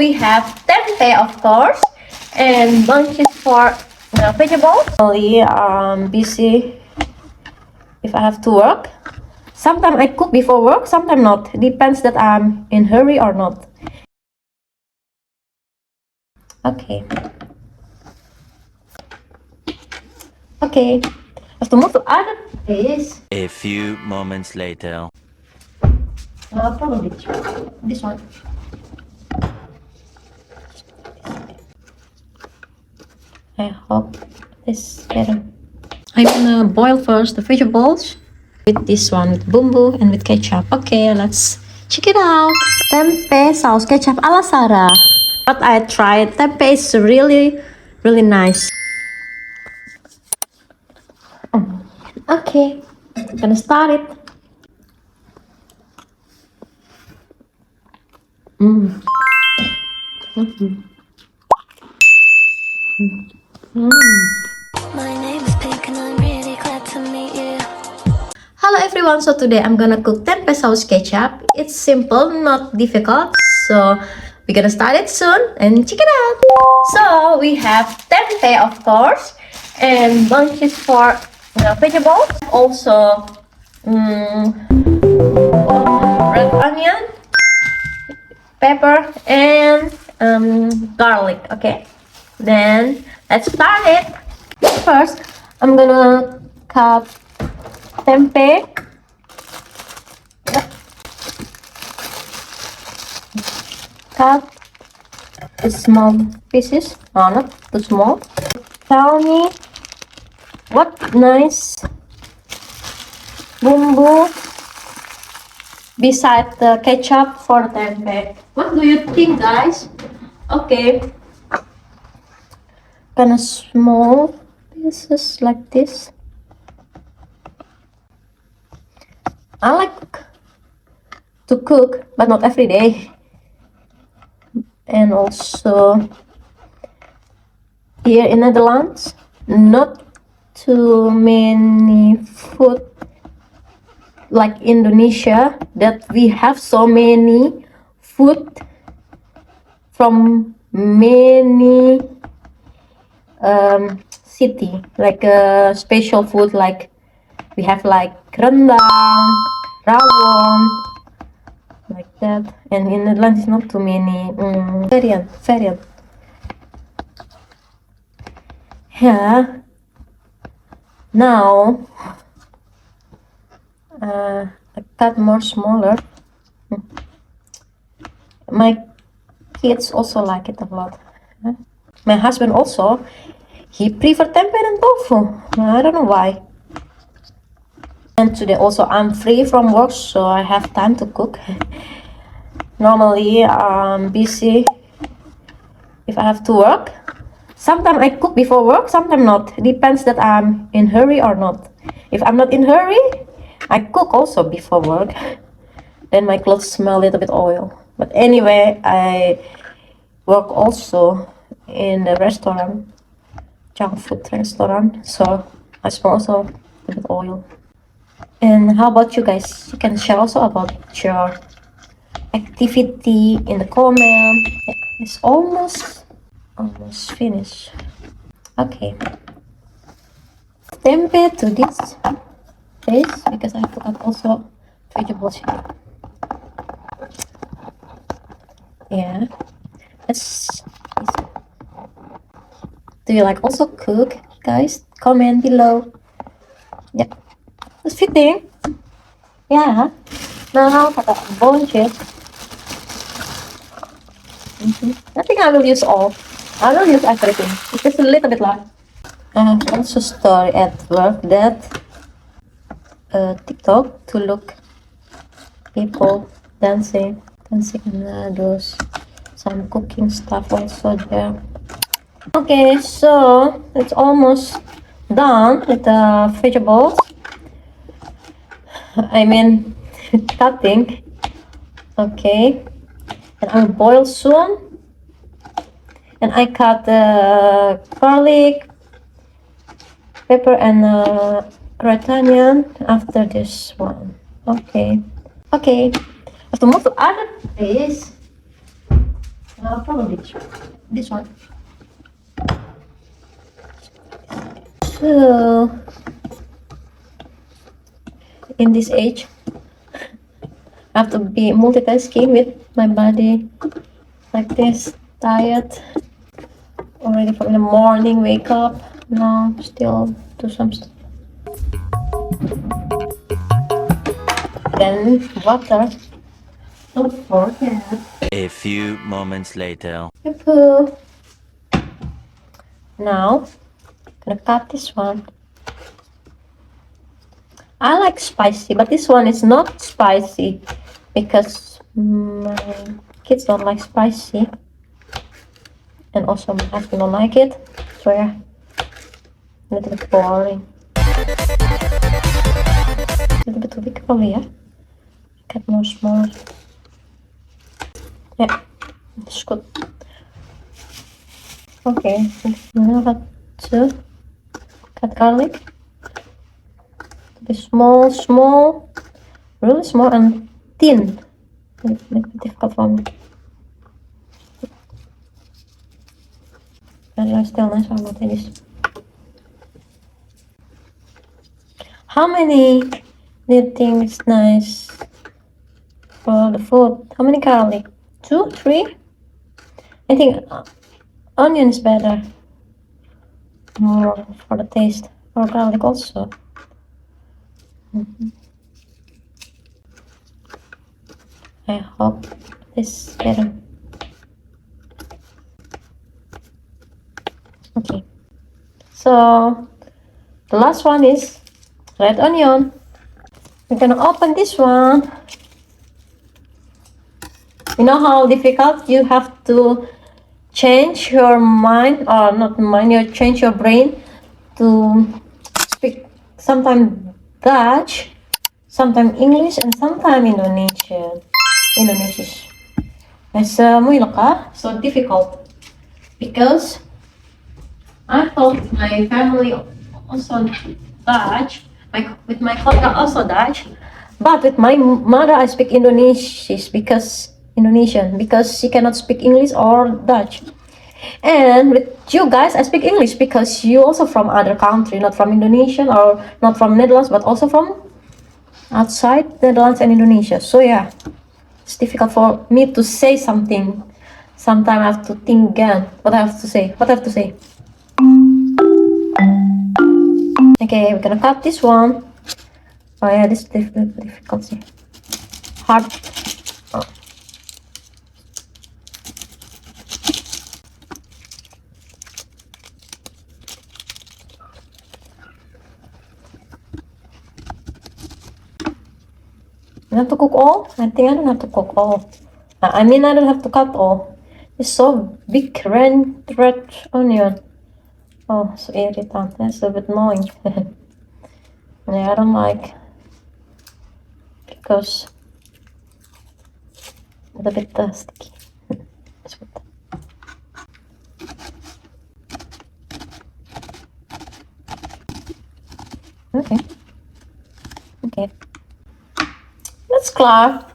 we have tempeh, of course, and bunches for vegetables. Only busy if I have to work. Sometimes I cook before work, sometimes not. Depends that I'm in hurry or not. Okay. Okay. Have to move to other place. A few moments later. Probably this one. I hope this better. I'm gonna boil first the vegetables with this one, with bumbu and with ketchup. Okay, let's check it out. Tempe Saus Kecap ala Sarah. But I tried. Tempe is really nice. Okay, I'm gonna start it. My name is Pink and I'm really glad to meet you. Hello everyone, so today I'm gonna cook Tempe Saus Kecap. It's simple, not difficult, so we're gonna start it soon and check it out. So we have tempeh, of course, and bunches for vegetables. Also red onion, pepper, and garlic. Okay, then let's start it. First, I'm gonna cut tempeh. Cut the small pieces. No, not too small. Tell me what nice bumbu beside the ketchup for tempeh. What do you think, guys? Okay, kind of small pieces like this. I like to cook, but not every day. And also here in Netherlands, not too many food like Indonesia, that we have so many food from many city, like special food, like we have like rendang, rawon, like that. And in Netherlands is not too many variant. Yeah. Now I cut more smaller. My kids also like it a lot. My husband also, he prefer tempeh and tofu. I don't know why. And today also I'm free from work, so I have time to cook. Normally I'm busy if I have to work. Sometimes I cook before work, sometimes not. Depends that I'm in hurry or not. If I'm not in hurry, I cook also before work. Then my clothes smell a little bit oil. But anyway, I work also in the restaurant, junk food restaurant, so I smell also a little bit oil. And how about you guys? You can share also about your activity in the comment. Yeah, it's almost finished. Okay, tempeh to this place because I have to cut also vegetables here. Yeah, do you like also cook, guys? Comment below. Yeah, it's fitting. Yeah. Now for the bunches. I think I will use all. I will use everything. It's just a little bit left. I have also story at work that TikTok to look people dancing and those some cooking stuff also there. Okay, so it's almost done with the vegetables. I mean cutting. Okay, and I'll boil soon. And I cut the garlic, pepper, and red onion after this one. Okay. I have to move to other place. Probably this one. So, in this age, I have to be multitasking with my body like this, tired already from the morning, wake up, now still do some stuff. Then water, don't forget. A few moments later. Shampoo. Now, gonna cut this one. I like spicy, but this one is not spicy because my kids don't like spicy, and also my husband don't like it. So yeah, a little bit boring. A little bit too big probably, yeah. Get more smaller. Yeah, it's good. Okay, now I have to cut garlic. Be small, really small and thin. It makes it difficult for me. But it's still nice. I will take this. How many do you think is nice for the food? How many garlic? 2, 3? I think onion is better. More for the taste. Or garlic also. I hope this is better. Okay. So the last one is red onion. We're gonna open this one. You know how difficult you have to change your mind, or not mind, you change your brain to speak sometimes Dutch, sometimes English, and sometimes Indonesian. Indonesisch. It's moeilijk, huh? So difficult. Because I thought my family also Dutch, with my colleague also Dutch, but with my mother I speak Indonesian because she cannot speak English or Dutch. And with you guys I speak English because you also from other country, not from Indonesia or not from Netherlands, but also from outside Netherlands and Indonesia. So yeah, it's difficult for me to say something. Sometimes I have to think again what I have to say. Okay, we're gonna cut this one. Oh yeah, this is difficult. Hard. Oh. I have to cook all? I think I don't have to cook all. I mean, I don't have to cut all. It's so big, red onion. Oh, so irritant. That's a bit annoying. Yeah, I don't like because it's a bit sticky. Okay. That's clear.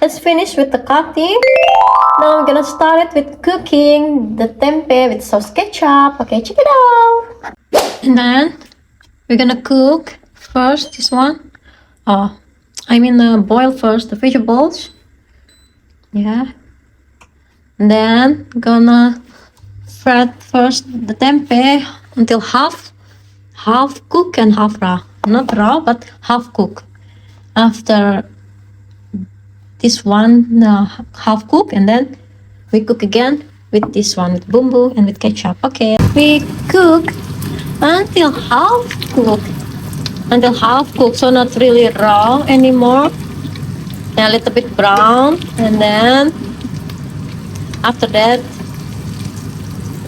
Let's finish with the cutting. Now we're gonna start it with cooking the tempeh with sauce ketchup. Okay, check it out. And then we're gonna cook first this one. Boil first the vegetables. Yeah. And then gonna fry first the tempeh until half cook and half raw. Not raw, but half cook. After this one half cook, and then we cook again with this one with bumbu and with ketchup. Okay, we cook until half cook, so not really raw anymore, and a little bit brown. And then after that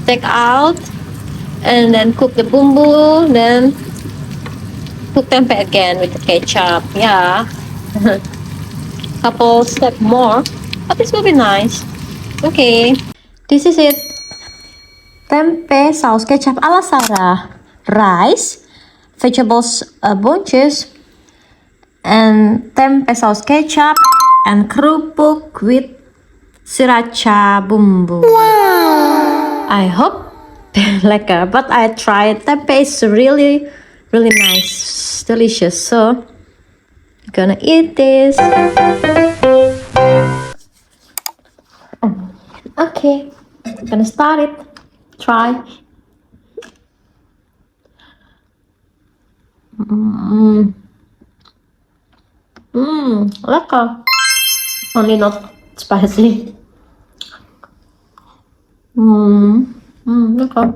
take out and then cook the bumbu, then cook tempeh again with the ketchup. Yeah. Couple step more, but this will be nice. Okay, this is it. Tempe Saus Kecap ala Sarah. Rice, vegetables bunches, and tempe saus kecap, and kerupuk with sriracha bumbu. I hope lekker, but I tried. Tempeh is really, really nice, delicious. So, gonna eat this. Okay, gonna start it. Try. Lekker. Only not spicy. Lekker.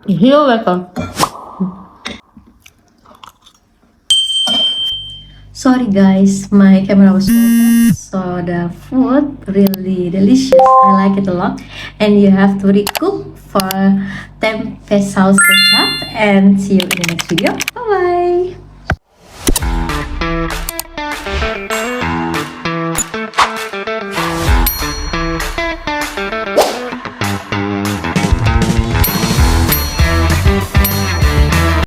Heel lekker. Sorry guys, my camera was broken. So the food really delicious. I like it a lot. And you have to recook for Tempe Saus Kecap. And see you in the next video. Bye bye.